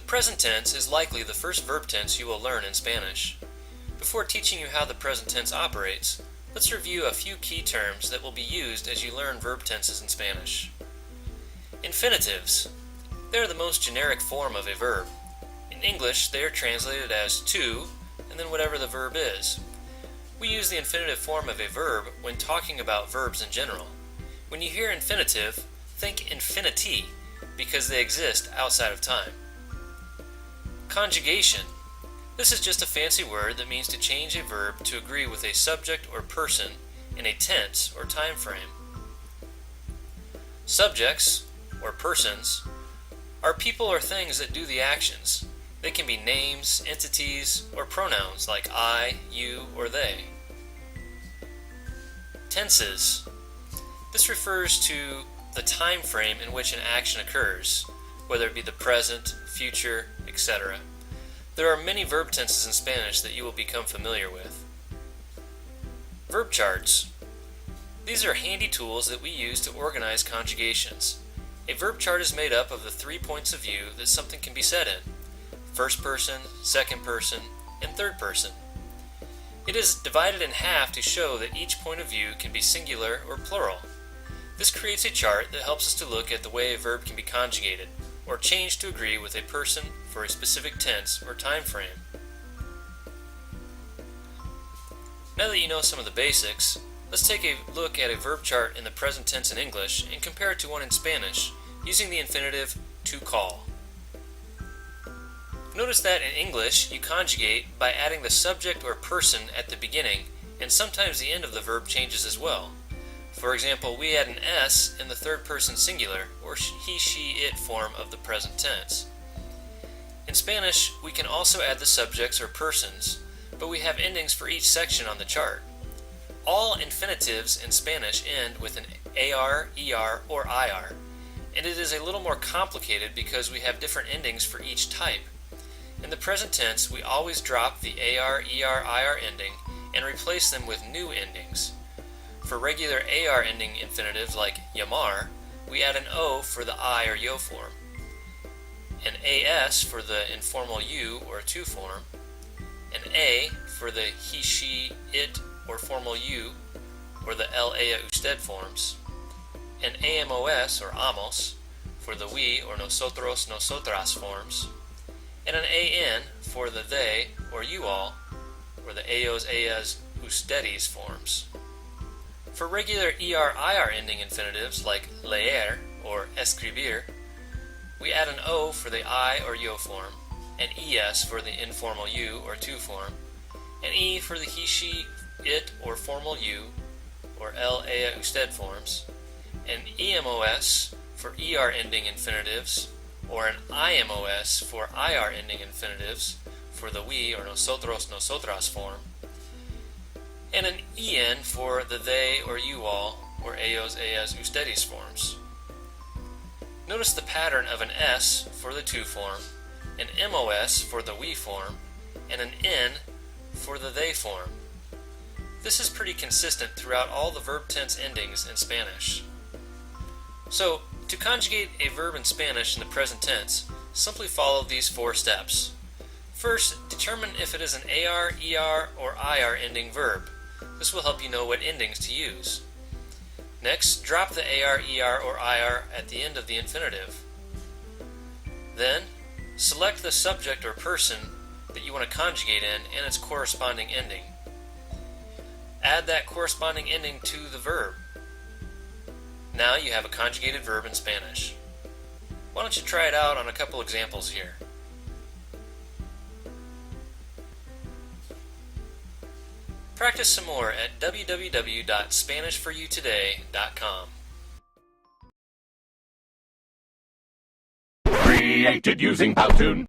present tense is likely the first verb tense you will learn in Spanish. Before teaching you how the present tense operates, let's review a few key terms that will be used as you learn verb tenses in Spanish. Infinitives. They are the most generic form of a verb. In English, they are translated as to, and then whatever the verb is. We use the infinitive form of a verb when talking about verbs in general. When you hear infinitive, think infinity, because they exist outside of time. Conjugation. This is just a fancy word that means to change a verb to agree with a subject or person in a tense or time frame. Subjects, or persons, are people or things that do the actions. They can be names, entities, or pronouns like I, you, or they. Tenses. This refers to the time frame in which an action occurs, whether it be the present, future, etc. There are many verb tenses in Spanish that you will become familiar with. Verb charts. These are handy tools that we use to organize conjugations. A verb chart is made up of the 3 points of view that something can be said in: first person, second person, and third person. It is divided in half to show that each point of view can be singular or plural. This creates a chart that helps us to look at the way a verb can be conjugated, or changed to agree with a person for a specific tense or time frame. Now that you know some of the basics, let's take a look at a verb chart in the present tense in English and compare it to one in Spanish using the infinitive to call. Notice that in English you conjugate by adding the subject or person at the beginning, and sometimes the end of the verb changes as well. For example, we add an S in the third person singular or he, she, it form of the present tense. In Spanish, we can also add the subjects or persons, but we have endings for each section on the chart. All infinitives in Spanish end with an AR, ER, or IR, and it is a little more complicated because we have different endings for each type. In the present tense, we always drop the AR, ER, IR ending and replace them with new endings. For regular AR ending infinitives like llamar, we add an O for the I or yo form, an AS for the informal you or tu form, an A for the he, she, it, or formal you, or the el, ella, usted forms, an AMOS or amos for the we or nosotros, nosotras forms, and an AN for the they or you all, or the ellos, ellas, ustedes forms. For regular ER-IR ending infinitives like leer or escribir, we add an O for the I or yo form, an ES for the informal you or tu form, an E for the he, she, it, or formal you, or el, ella, usted forms, an EMOS for ER ending infinitives, or an IMOS for IR ending infinitives for the we or nosotros, nosotras form, and an EN for the they or you all, or ellos, ellas, ustedes forms. Notice the pattern of an S for the tu form, an MOS for the we form, and an N for the they form. This is pretty consistent throughout all the verb tense endings in Spanish. So, to conjugate a verb in Spanish in the present tense, simply follow these 4 steps. First, determine if it is an AR, ER, or IR ending verb. This will help you know what endings to use. Next, drop the AR, ER, or IR at the end of the infinitive. Then, select the subject or person that you want to conjugate in and its corresponding ending. Add that corresponding ending to the verb. Now you have a conjugated verb in Spanish. Why don't you try it out on a couple examples here? Practice some more at www.SpanishForYouToday.com. Created using Powtoon.